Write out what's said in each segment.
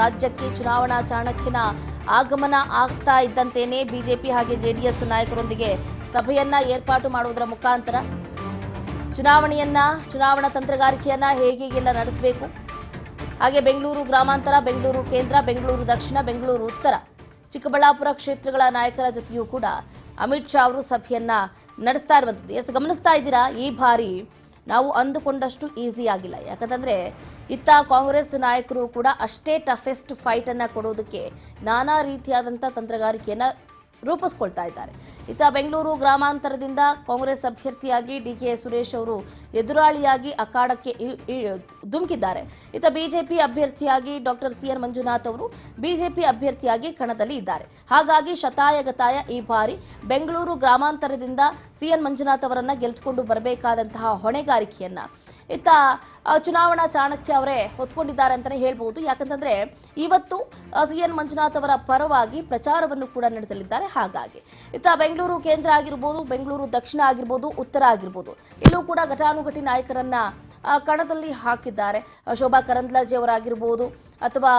ರಾಜ್ಯಕ್ಕೆ ಚುನಾವಣಾ ಚಾಣಕ್ಯನ ಆಗಮನ ಆಗ್ತಾ ಇದ್ದಂತೆಯೇ ಬಿಜೆಪಿ ಹಾಗೆ ಜೆಡಿಎಸ್ ನಾಯಕರೊಂದಿಗೆ ಸಭೆಯನ್ನ ಏರ್ಪಾಟು ಮಾಡುವುದರ ಮುಖಾಂತರ ಚುನಾವಣಾ ತಂತ್ರಗಾರಿಕೆಯನ್ನ ಹೇಗೆಲ್ಲ ನಡೆಸಬೇಕು, ಹಾಗೆ ಬೆಂಗಳೂರು ಗ್ರಾಮಾಂತರ, ಬೆಂಗಳೂರು ಕೇಂದ್ರ, ಬೆಂಗಳೂರು ದಕ್ಷಿಣ, ಬೆಂಗಳೂರು ಉತ್ತರ, ಚಿಕ್ಕಬಳ್ಳಾಪುರ ಕ್ಷೇತ್ರಗಳ ನಾಯಕರ ಜೊತೆಯೂ ಕೂಡ ಅಮಿತ್ ಶಾ ಅವರು ಸಭೆಯನ್ನ ನಡೆಸ್ತಾ ಇರುವಂಥದ್ದು. ಗಮನಿಸ್ತಾ ಇದ್ದೀರಾ, ಈ ಬಾರಿ ನಾವು ಅಂದುಕೊಂಡಷ್ಟು ಈಸಿ ಆಗಿಲ್ಲ. ಯಾಕಂತಂದ್ರೆ ಇತ್ತ ಕಾಂಗ್ರೆಸ್ ನಾಯಕರು ಕೂಡ ಅಷ್ಟೇ ಟಫೆಸ್ಟ್ ಫೈಟ್ ಅನ್ನ ಕೊಡೋದಕ್ಕೆ ನಾನಾ ರೀತಿಯಾದಂಥ ತಂತ್ರಗಾರಿಕೆಯನ್ನ ರೂಪಿಸ್ಕೊಳ್ತಾ ಇದ್ದಾರೆ. ಇತ್ತ ಬೆಂಗಳೂರು ಗ್ರಾಮಾಂತರದಿಂದ ಕಾಂಗ್ರೆಸ್ ಅಭ್ಯರ್ಥಿಯಾಗಿ ಡಿಕೆ ಸುರೇಶ್ ಅವರು ಎದುರಾಳಿಯಾಗಿ ಅಖಾಡಕ್ಕೆ ಧುಮುಕಿದ್ದಾರೆ. ಇತ್ತ ಬಿಜೆಪಿ ಅಭ್ಯರ್ಥಿಯಾಗಿ ಡಾಕ್ಟರ್ ಸಿಎನ್ ಮಂಜುನಾಥ್ ಅವರು ಬಿಜೆಪಿ ಅಭ್ಯರ್ಥಿಯಾಗಿ ಕಣದಲ್ಲಿ ಇದ್ದಾರೆ. ಹಾಗಾಗಿ ಶತಾಯಗತಾಯ ಈ ಬಾರಿ ಬೆಂಗಳೂರು ಗ್ರಾಮಾಂತರದಿಂದ ಸಿಎನ್ ಮಂಜುನಾಥ್ ಅವರನ್ನ ಗೆಲ್ಲಿಸಿಕೊಂಡು ಬರಬೇಕಾದಂತಹ ಹೊಣೆಗಾರಿಕೆಯನ್ನ ಇತ್ತ ಚುನಾವಣಾ ಚಾಣಕ್ಯ ಅವರೇ ಹೊತ್ಕೊಂಡಿದ್ದಾರೆ ಅಂತಾನೆ ಹೇಳ್ಬಹುದು. ಯಾಕಂತಂದ್ರೆ ಇವತ್ತು ಸಿಎನ್ ಮಂಜುನಾಥ್ ಅವರ ಪರವಾಗಿ ಪ್ರಚಾರವನ್ನು ಕೂಡ ನಡೆಸಲಿದ್ದಾರೆ. ಹಾಗಾಗಿ ಇತ್ತ ಬೆಂಗಳೂರು ಕೇಂದ್ರ ಆಗಿರ್ಬೋದು, ಬೆಂಗಳೂರು ದಕ್ಷಿಣ ಆಗಿರ್ಬೋದು, ಉತ್ತರ ಆಗಿರ್ಬೋದು, ಇಲ್ಲೂ ಕೂಡ ಘಟಾನುಘಟಿ ನಾಯಕರನ್ನ ಕಣದಲ್ಲಿ ಹಾಕಿದ್ದಾರೆ. ಶೋಭಾ ಕರಂದ್ಲಾಜೆ ಅವರಾಗಿರ್ಬೋದು ಅಥವಾ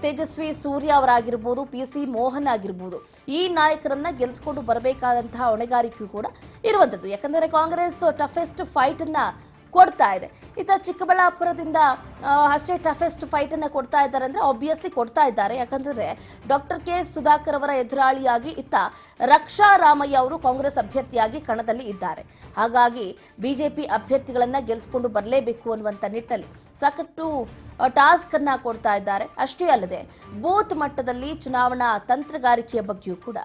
ತೇಜಸ್ವಿ ಸೂರ್ಯ ಅವರಾಗಿರ್ಬೋದು, PC ಮೋಹನ್ ಆಗಿರ್ಬೋದು, ಈ ನಾಯಕರನ್ನ ಗೆಲ್ಲಿಸಿಕೊಂಡು ಬರಬೇಕಾದಂತಹ ಹೊಣೆಗಾರಿಕೆಯೂ ಕೂಡ ಇರುವಂಥದ್ದು. ಯಾಕಂದರೆ ಕಾಂಗ್ರೆಸ್ ಟಫೆಸ್ಟ್ ಫೈಟ್ ಅನ್ನ ಕೊಡ್ತಾ ಇದೆ. ಇತ್ತ ಚಿಕ್ಕಬಳ್ಳಾಪುರದಿಂದ ಅಷ್ಟೇ ಟಫೆಸ್ಟ್ ಫೈಟ್ ಅನ್ನ ಕೊಡ್ತಾ ಇದ್ದಾರೆ ಅಂದ್ರೆ ಆಬ್ವಿಯಸ್ಲಿ ಕೊಡ್ತಾ ಇದ್ದಾರೆ. ಯಾಕಂದ್ರೆ ಡಾಕ್ಟರ್ ಕೆ ಸುಧಾಕರ್ ಅವರ ಎದುರಾಳಿಯಾಗಿ ಇತ್ತ ರಕ್ಷಾ ರಾಮಯ್ಯ ಅವರು ಕಾಂಗ್ರೆಸ್ ಅಭ್ಯರ್ಥಿಯಾಗಿ ಕಣದಲ್ಲಿ ಇದ್ದಾರೆ. ಹಾಗಾಗಿ ಬಿಜೆಪಿ ಅಭ್ಯರ್ಥಿಗಳನ್ನ ಗೆಲ್ಲಿಸಿಕೊಂಡು ಬರಲೇಬೇಕು ಅನ್ನುವಂಥ ನಿಟ್ಟಿನಲ್ಲಿ ಸಾಕಷ್ಟು ಟಾಸ್ಕ್ ಅನ್ನ ಕೊಡ್ತಾ ಇದ್ದಾರೆ. ಅಷ್ಟೇ ಅಲ್ಲದೆ ಬೂತ್ ಮಟ್ಟದಲ್ಲಿ ಚುನಾವಣಾ ತಂತ್ರಗಾರಿಕೆಯ ಬಗ್ಗೆಯೂ ಕೂಡ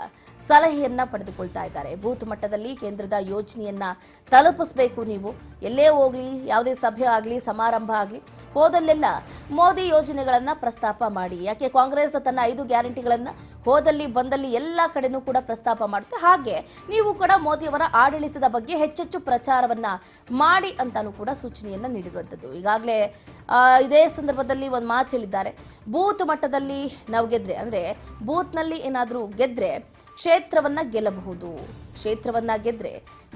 ಸಲಹೆಯನ್ನ ಪಡೆದುಕೊಳ್ತಾ ಇದ್ದಾರೆ. ಬೂತ್ ಮಟ್ಟದಲ್ಲಿ ಕೇಂದ್ರದ ಯೋಜನೆಯನ್ನ ತಲುಪಿಸಬೇಕು. ನೀವು ಎಲ್ಲೇ ಹೋಗ್ಲಿ, ಯಾವುದೇ ಸಭೆ ಆಗಲಿ, ಸಮಾರಂಭ ಆಗಲಿ, ಹೋದಲ್ಲೆಲ್ಲ ಮೋದಿ ಯೋಜನೆಗಳನ್ನ ಪ್ರಸ್ತಾಪ ಮಾಡಿ. ಯಾಕೆ ಕಾಂಗ್ರೆಸ್ ತನ್ನ 5 ಗ್ಯಾರಂಟಿಗಳನ್ನ ಹೋದಲ್ಲಿ ಬಂದಲ್ಲಿ ಎಲ್ಲ ಕಡೆನೂ ಕೂಡ ಪ್ರಸ್ತಾಪ ಮಾಡುತ್ತೆ. ಹಾಗೆ ನೀವು ಕೂಡ ಮೋದಿಯವರ ಆಡಳಿತದ ಬಗ್ಗೆ ಹೆಚ್ಚೆಚ್ಚು ಪ್ರಚಾರವನ್ನ ಮಾಡಿ ಅಂತಾನೂ ಕೂಡ ಸೂಚನೆಯನ್ನ ನೀಡಿರುವಂಥದ್ದು. ಈಗಾಗಲೇ ಇದೇ ಸಂದರ್ಭದಲ್ಲಿ ಒಂದು ಮಾತು ಹೇಳಿದ್ದಾರೆ. ಬೂತ್ ಮಟ್ಟದಲ್ಲಿ ನಾವು ಗೆದ್ರೆ, ಅಂದ್ರೆ ಬೂತ್ನಲ್ಲಿ ಏನಾದರೂ ಗೆದ್ರೆ ಕ್ಷೇತ್ರವನ್ನ ಗೆಲ್ಲಬಹುದು, ಕ್ಷೇತ್ರವನ್ನ ಗೆದ್ರೆ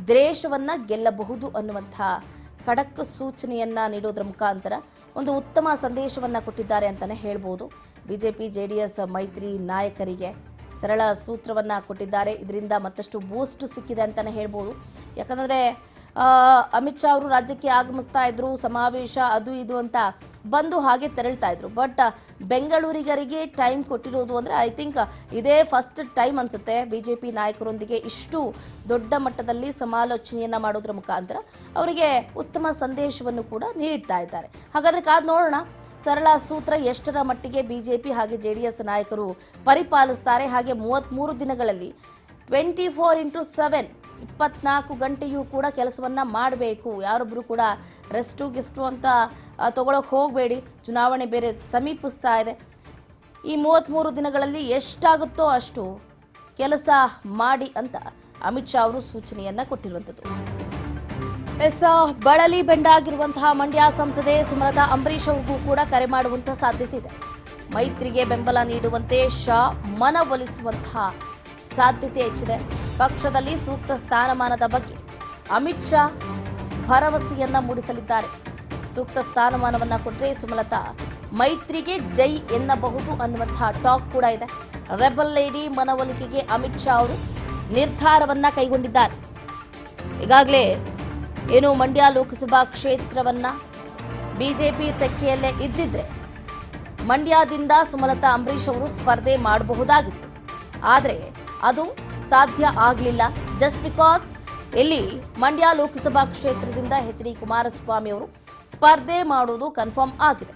ದೇಶವನ್ನ ಗೆಲ್ಲಬಹುದು ಅನ್ನುವಂಥ ಖಡಕ್ ಸೂಚನೆಯನ್ನ ನೀಡೋದ್ರ ಮುಖಾಂತರ ಒಂದು ಉತ್ತಮ ಸಂದೇಶವನ್ನ ಕೊಟ್ಟಿದ್ದಾರೆ ಅಂತಾನೆ ಹೇಳ್ಬೋದು. ಬಿಜೆಪಿ ಜೆಡಿಎಸ್ ಮೈತ್ರಿ ನಾಯಕರಿಗೆ ಸರಳ ಸೂತ್ರವನ್ನ ಕೊಟ್ಟಿದ್ದಾರೆ. ಇದರಿಂದ ಮತ್ತಷ್ಟು ಬೂಸ್ಟ್ ಸಿಕ್ಕಿದೆ ಅಂತಾನೆ ಹೇಳ್ಬೋದು. ಯಾಕಂದ್ರೆ ಅಮಿತ್ ಶಾ ಅವರು ರಾಜ್ಯಕ್ಕೆ ಆಗಮಿಸ್ತಾ ಇದ್ರು, ಸಮಾವೇಶ ಅದು ಇದು ಅಂತ ಬಂದು ಹಾಗೆ ತೆರಳ್ತಾ ಇದ್ರು. ಬಟ್ ಬೆಂಗಳೂರಿಗರಿಗೆ ಟೈಮ್ ಕೊಟ್ಟಿರೋದು ಅಂದರೆ ಐ ಥಿಂಕ್ ಇದೇ ಫಸ್ಟ್ ಟೈಮ್ ಅನ್ಸುತ್ತೆ ಬಿಜೆಪಿ ನಾಯಕರೊಂದಿಗೆ ಇಷ್ಟು ದೊಡ್ಡ ಮಟ್ಟದಲ್ಲಿ ಸಮಾಲೋಚನೆಯನ್ನ ಮಾಡೋದ್ರ ಮುಖಾಂತರ ಅವರಿಗೆ ಉತ್ತಮ ಸಂದೇಶವನ್ನು ಕೂಡ ನೀಡ್ತಾ ಇದ್ದಾರೆ. ಹಾಗಾದ್ರೆ ಕಾದ್ ನೋಡೋಣ ಸರಳ ಸೂತ್ರ ಎಷ್ಟರ ಮಟ್ಟಿಗೆ ಬಿಜೆಪಿ ಹಾಗೆ ಜೆಡಿಎಸ್ ನಾಯಕರು ಪರಿಪಾಲಿಸ್ತಾರೆ. ಹಾಗೆ 33 ದಿನಗಳಲ್ಲಿ 24x7 24 ಗಂಟೆಯೂ ಕೂಡ ಕೆಲಸವನ್ನ ಮಾಡಬೇಕು. ಯಾರೊಬ್ಬರು ಕೂಡ ರೆಸ್ಟು ಅಂತ ತಗೊಳಕ್ ಹೋಗಬೇಡಿ. ಚುನಾವಣೆ ಬೇರೆ ಸಮೀಪಿಸ್ತಾ ಇದೆ. ಈ 33 ದಿನಗಳಲ್ಲಿ ಎಷ್ಟಾಗುತ್ತೋ ಅಷ್ಟು ಕೆಲಸ ಮಾಡಿ ಅಂತ ಅಮಿತ್ ಶಾ ಅವರು ಸೂಚನೆಯನ್ನ ಕೊಟ್ಟಿರುವಂಥದ್ದು. ಬಳಲಿ ಬೆಂಡಾಗಿರುವಂತಹ ಮಂಡ್ಯ ಸಂಸದೆ ಸುಮಲತಾ ಅಂಬರೀಶ್ ಅವ್ರಿಗೂ ಕೂಡ ಕರೆ ಮಾಡುವಂತಹ ಸಾಧ್ಯತೆ ಇದೆ. ಮೈತ್ರಿಗೆ ಬೆಂಬಲ ನೀಡುವಂತೆ ಶಾ ಮನವೊಲಿಸುವಂತಹ ಸಾಧ್ಯತೆ ಹೆಚ್ಚಿದೆ. ಪಕ್ಷದಲ್ಲಿ ಸೂಕ್ತ ಸ್ಥಾನಮಾನದ ಬಗ್ಗೆ ಅಮಿತ್ ಶಾ ಭರವಸೆಯನ್ನ ಮೂಡಿಸಲಿದ್ದಾರೆ. ಸೂಕ್ತ ಸ್ಥಾನಮಾನವನ್ನ ಕೊಟ್ಟರೆ ಸುಮಲತಾ ಮೈತ್ರಿಗೆ ಜೈ ಎನ್ನಬಹುದು ಅನ್ನುವಂತಹ ಟಾಕ್ ಕೂಡ ಇದೆ. ರೆಬಲ್ ಲೇಡಿ ಮನವೊಲಿಕೆಗೆ ಅಮಿತ್ ಶಾ ಅವರು ನಿರ್ಧಾರವನ್ನ ಕೈಗೊಂಡಿದ್ದಾರೆ. ಈಗಾಗಲೇ ಏನು ಮಂಡ್ಯ ಲೋಕಸಭಾ ಕ್ಷೇತ್ರವನ್ನ ಬಿಜೆಪಿ ತೆಕ್ಕೆಯಲ್ಲೇ ಇದ್ದಿದ್ರೆ ಮಂಡ್ಯದಿಂದ ಸುಮಲತಾ ಅಂಬರೀಶ್ ಅವರು ಸ್ಪರ್ಧೆ ಮಾಡಬಹುದಾಗಿತ್ತು. ಆದರೆ ಅದು ಸಾಧ್ಯ ಆಗಲಿಲ್ಲ. ಜಸ್ಟ್ ಬಿಕಾಸ್ ಇಲ್ಲಿ ಮಂಡ್ಯ ಲೋಕಸಭಾ ಕ್ಷೇತ್ರದಿಂದ HD ಕುಮಾರಸ್ವಾಮಿ ಅವರು ಸ್ಪರ್ಧೆ ಮಾಡುವುದು ಕನ್ಫರ್ಮ್ ಆಗಿದೆ.